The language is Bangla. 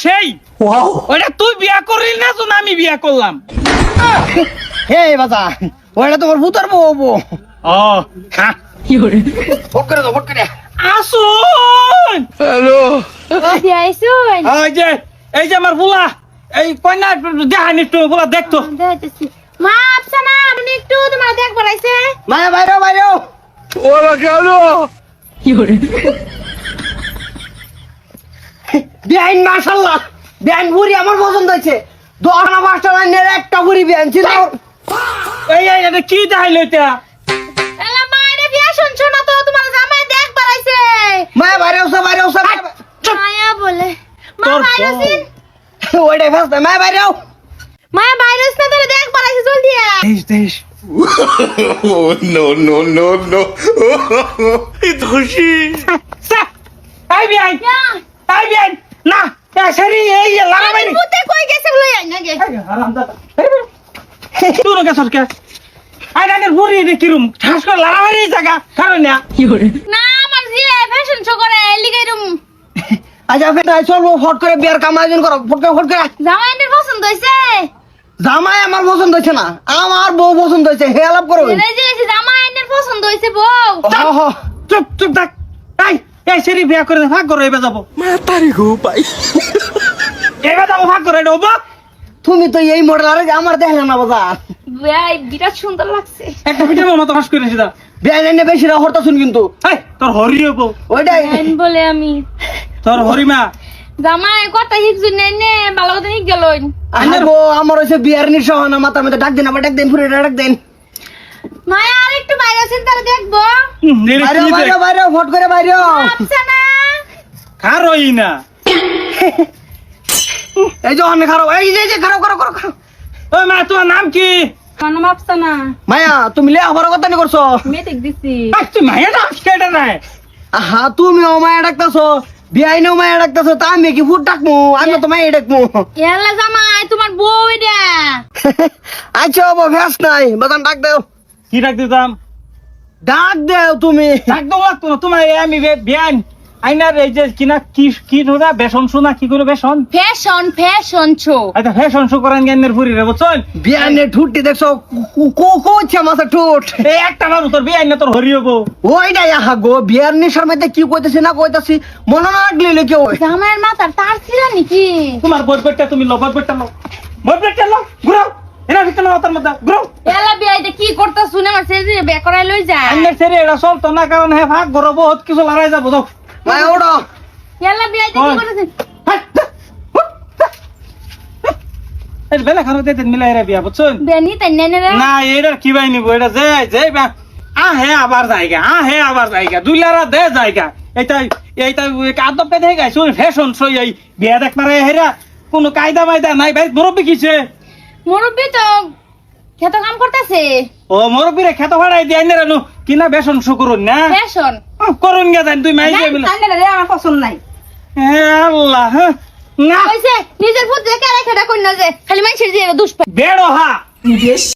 সেই ওটা তুই বিয়া করলি না তো আমি বিয়া করলাম। হে বাজা ওটা তোমার ভূতের বউ। ও হ্যাঁ ফট করে দাও, ফট করে। আসুন হ্যালো আইসুন এই যে আমার বুলা এই কন্যা দেখানি একটু বুলা দেখতো। দেখতেছি মা আফসানা আপনি একটু তোমার দেখবার আইছে। মায়া বাইরে বাইরে ওরা কেন বিআইন মাশাআল্লাহ বিআইন বুড়ি আমার পছন্দ হয়েছে। 10-5টা লাইনের একটা বুড়ি বিআইন ছিল। এই এটা কি দেখাইলো এটা? এলা মায়ের বিয়া শুনছো না তো তোমার জামাই দেখবার আইছে। মায়া বাইরে ওসা মায়া বলে মা তোর ভাইরাসিন ওইটাই ফাস্ট মায়া বাইরে মায়া ভাইরাস না তোরে দেখবার আইছে জলদি আয়। দেশ Oh, no. খুশি আই বিআই না সরি এই লাগাবাই মুতে কই গেছে লই আই না গে। তুই কে সরকে আই না বুড়ি রে কিরম ঠাস করে লাগাবাই জায়গা কারণ না না আমার জি ফ্যাশন শো করে লিগাইরুম। আচ্ছা ফের চলবো ফট করে বিয়ার কাম আয়োজন করো ফট করে। জামাইনের পছন্দ হইছে। জামাই আমার পছন্দ হয়েছে না, আমার বউ পছন্দ হয়েছে। হে আলাপ করো। এনে যে জামাইনের পছন্দ হইছে বউ। চুপ থাক এই সেরি বিয়া করে ভাগ করে এবার যাবো এবার যাবো ভাগ করে নেবো। তুমি তো এই মডেল আরে আমার দেখলে না বাজার। ভাই বিরাট সুন্দর লাগছে। একটা ভিডিও মতো ফাঁস করেছি দা বিয়ার এনে বেশি হরতা শুন কিন্তু তোর হরি হবো ওইটাই আইন বলে আমি তোর হরিমা জামাই কথা হিকজুন নে ভালো কথা হিক গেলইন। আনবো আমার হইছে বিয়ার নিশা না মাথা মধ্যে ডাক দেন আবার ডাক দেন পুরো ডাক দেন। মায়া আর একটু বাইরে আছেন তারা দেখবো। বাইরে ফট করে বাইরে আচ্ছা না খারই না এই যে অনেক খারাপ এই যে খারাপ করো ওই মা তোমার নাম কি? নাম আফসানা মায়া তুমি লে আবার কথা নি করছো। মেয়েকে দিছি। তুই মায়ের নাম কেটে নাই আহা তুমি ও মায়া ডাকতাছো বিয়াইনেও মায়া ডাকতাছো তা আমি কি ফুট ডাকমু আমি তো মায়া ডাকমু। এলা জামাই তোমার বউ এটা। আচ্ছা বাবা ভ্যাস নাই বাদান ডাক দেও কি ডাক দিতাম? ডাক দেও তুমি। ডাক দেবো লাগতো না তোমার আমি বিয়ান আইনার এই যে কিনা কি ধরা বেসন শোনা কি করে বেসন ফ্যাশন শো। আচ্ছা ফ্যাশন শো করেন জ্ঞানের ফুরি রে বুঝছেন? বিয়াইনে ঠুটটি দেখছো কোচ্ছে মাথা ঠুট এই একটা মানুষ তোর বিয়ান না তোর হরি হবো ওইটাই আহা গো বিয়ার নিশার মধ্যে কি কইতেছি না কইতাছি মনে না লাগলে কেউ জামাইয়ের মাথার তার ছিল নাকি? তোমার বইটা তুমি লো বইটা লো ঘুরাও এরা ভিতরে না তার মধ্যে ঘুরাও এলা বিয়া এটা কি করতা শুনে আমার ছেলে বে করাই লই যায়। আইনের ছেড়ে এটা চলতো না কারণ হ্যাঁ ভাগ ঘর বহুত কিছু লড়াই যাবো যাও মায়া ওড়ো এলা বিয়া এটা কি করতেছেন? বেলা খানো দিতেন মিলাই রে বিয়া বুঝছেন? বেনি তাই নেনে রে। না এটার কি বাই নিবো এটা যে আহে আবার জায়গা দুইলারা দে জায়গা এইটা আদব পেতে গেছে ওই ফ্যাশন শো এই বিয়া দেখ মারে হেরা কোনো কায়দা মায়দা নাই ভাই মুরব্বী কিছে মুরব্বি তো খেত কাম করতেছে। ও মুরব্বী রে খেতে ভাড়াই দিয়ে আইনে রানো কিনা বেসন শো করুন না ফ্যাশন করুন গে জান তুই মাই যাবি না রে আমার পছন্দ নাই। হে আল্লাহ হ্যাঁ না কইছে নিজের ফুট দেখে রেখেটা কই না যে খালি মানুষের দিয়ে দুষ্প বেড়ো হা